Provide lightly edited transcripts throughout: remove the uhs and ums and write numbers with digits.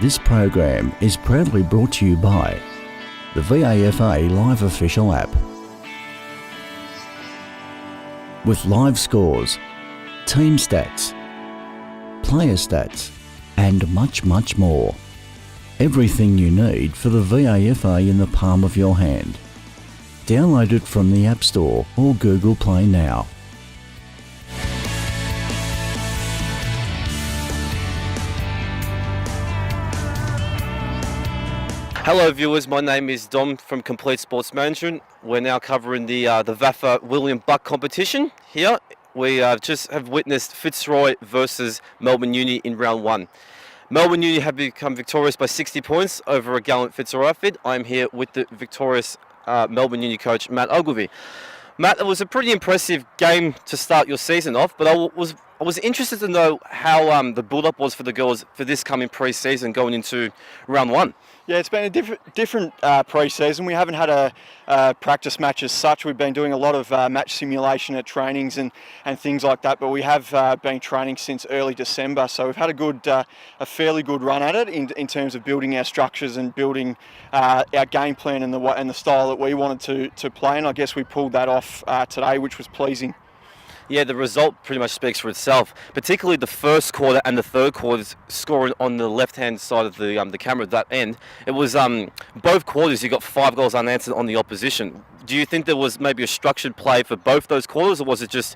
This program is proudly brought to you by the VAFA Live Official app. With live scores, team stats, player stats, and much, much more. Everything you need for the VAFA in the palm of your hand. Download it from the App Store or Google Play now. Hello viewers, my name is Dom from Complete Sports Management. We're now covering the VAFA William Buck competition here. We just have witnessed Fitzroy versus Melbourne Uni in round one. Melbourne Uni have become victorious by 60 points over a gallant Fitzroy outfit. I'm here with the victorious Melbourne Uni coach, Matt Ogilvie. Matt, it was a pretty impressive game to start your season off, but I was interested to know how the build-up was for the girls for this coming pre-season going into round one. Yeah, it's been a different pre-season. We haven't had a practice match as such. We've been doing a lot of match simulation at trainings and things like that, but we have been training since early December. So we've had a fairly good run at it in terms of building our structures and building our game plan and the style that we wanted to play. And I guess we pulled that off today, which was pleasing. Yeah, the result pretty much speaks for itself, particularly the first quarter and the third quarters scoring on the left-hand side of the camera at that end. It was both quarters you got 5 goals unanswered on the opposition. Do you think there was maybe a structured play for both those quarters, or was it just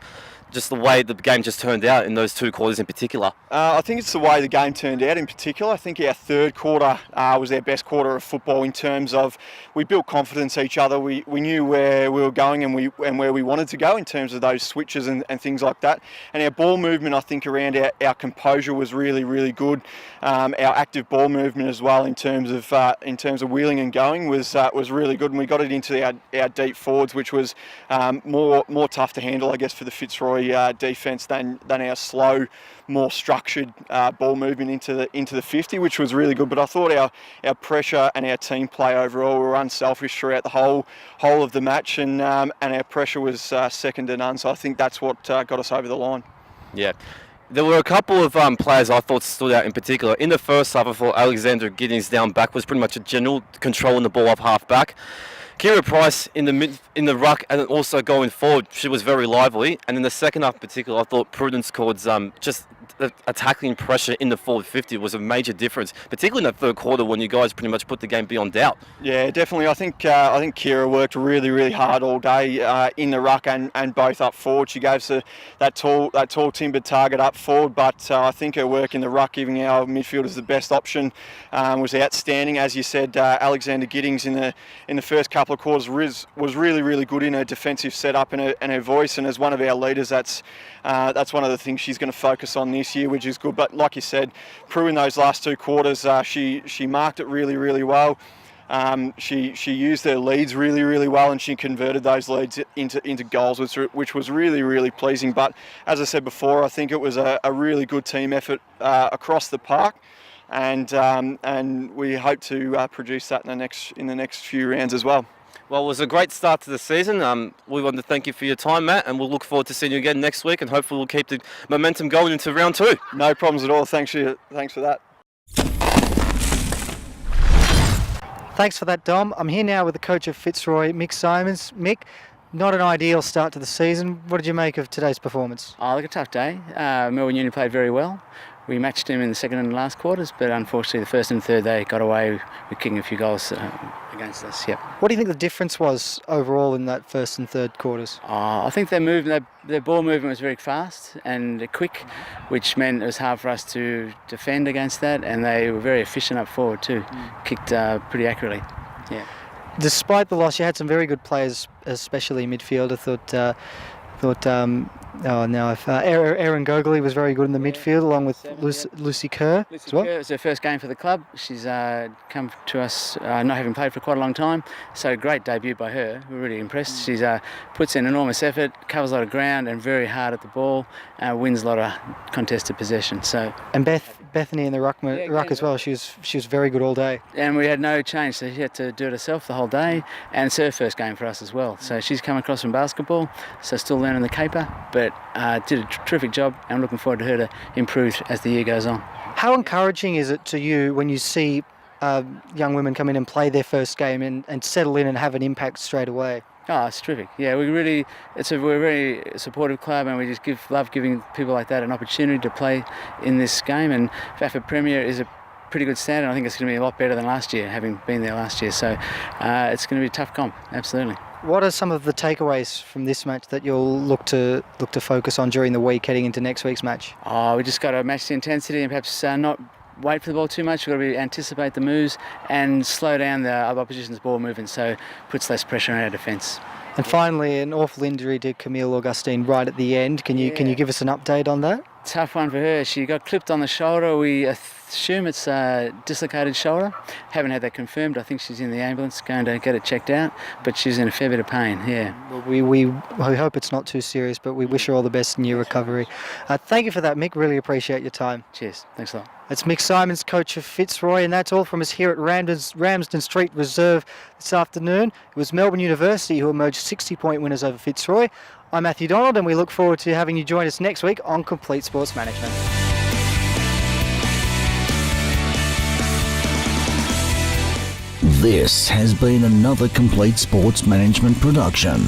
the way the game just turned out in those 2 quarters in particular? I think it's the way the game turned out in particular. I think our third quarter was our best quarter of football in terms of we built confidence each other. We knew where we were going and where we wanted to go in terms of those switches and things like that. And our ball movement, I think, around our composure was really, really good. Our active ball movement as well in terms of wheeling and going was really good. And we got it into our deep forwards, which was more tough to handle, I guess, for the Fitzroy defence than our slow, more structured ball movement into the 50, which was really good. But I thought our pressure and our team play overall were unselfish throughout the whole of the match, and our pressure was second to none. So I think that's what got us over the line. Yeah. There were a couple of players I thought stood out in particular. In the first half, I thought Alexander Giddings down back was pretty much a general controlling the ball off half back. Kira Price in the ruck and also going forward, she was very lively. And in the second half in particular, I thought Prudence Cord's just attacking pressure in the forward 50 was a major difference, particularly in that third quarter when you guys pretty much put the game beyond doubt. Yeah, definitely. I think Kira worked really, really hard all day in the ruck and both up forward. She gave us that tall timber target up forward, but I think her work in the ruck, giving our midfielders the best option, was outstanding. As you said, Alexander Giddings in the first couple of quarters was really, really good in her defensive setup and her voice. And as one of our leaders, that's one of the things she's going to focus on this year, which is good. But like you said, Prue in those last 2 quarters, she marked it really, really well. She used her leads really, really well, and she converted those leads into goals, which was really, really pleasing. But as I said before, I think it was a really good team effort across the park. And we hope to produce that in the next few rounds as well. Well, it was a great start to the season. We want to thank you for your time, Matt, and we'll look forward to seeing you again next week, and hopefully we'll keep the momentum going into round 2. No problems at all. Thanks for that. Thanks for that, Dom. I'm here now with the coach of Fitzroy, Mick Simons. Mick, not an ideal start to the season. What did you make of today's performance? Oh, look, a tough day. Melbourne Uni played very well. We matched them in the second and last quarters, but unfortunately the first and third they got away with kicking a few goals against us. Yep. What do you think the difference was overall in that first and third quarters? I think their ball movement was very fast and quick, which meant it was hard for us to defend against that, and they were very efficient up forward too. Kicked pretty accurately. Yeah. Despite the loss, you had some very good players, especially midfield. I thought Erin Gogley was very good in the midfield, along with Lucy Kerr as well. Kerr, it's her first game for the club. She's come to us not having played for quite a long time, so great debut by her. We're really impressed. She puts in enormous effort, covers a lot of ground and very hard at the ball, wins a lot of contested possession. And Bethany in the ruck as well. She was very good all day. And we had no change, so she had to do it herself the whole day, and it's her first game for us as well. So she's come across from basketball, so still learning the caper, but did a terrific job, and I'm looking forward to her to improve as the year goes on. How encouraging is it to you when you see young women come in and play their first game and settle in and have an impact straight away? Oh, it's terrific. Yeah, we're a very supportive club, and we just love giving people like that an opportunity to play in this game. And VAFA Premier is a pretty good standard. I think it's going to be a lot better than last year, having been there last year. So it's going to be a tough comp, absolutely. What are some of the takeaways from this match that you'll look to focus on during the week heading into next week's match? Oh, we just got to match the intensity and perhaps not wait for the ball too much. We've got to anticipate the moves and slow down the opposition's ball movement, so puts less pressure on our defence. And finally, an awful injury to Camille Augustine right at the end. Can you give us an update on that? Tough one for her. She got clipped on the shoulder. We assume it's a dislocated shoulder. Haven't had that confirmed. I think she's in the ambulance going to get it checked out, but she's in a fair bit of pain, yeah. Well, we hope it's not too serious, but we wish her all the best in your recovery. Thank you for that, Mick. Really appreciate your time. Cheers. Thanks a lot. It's Mick Simons, coach of Fitzroy, and that's all from us here at Ramsden Street Reserve this afternoon. It was Melbourne University who emerged 60-point winners over Fitzroy. I'm Matthew Donald, and we look forward to having you join us next week on Complete Sports Management. This has been another Complete Sports Management production.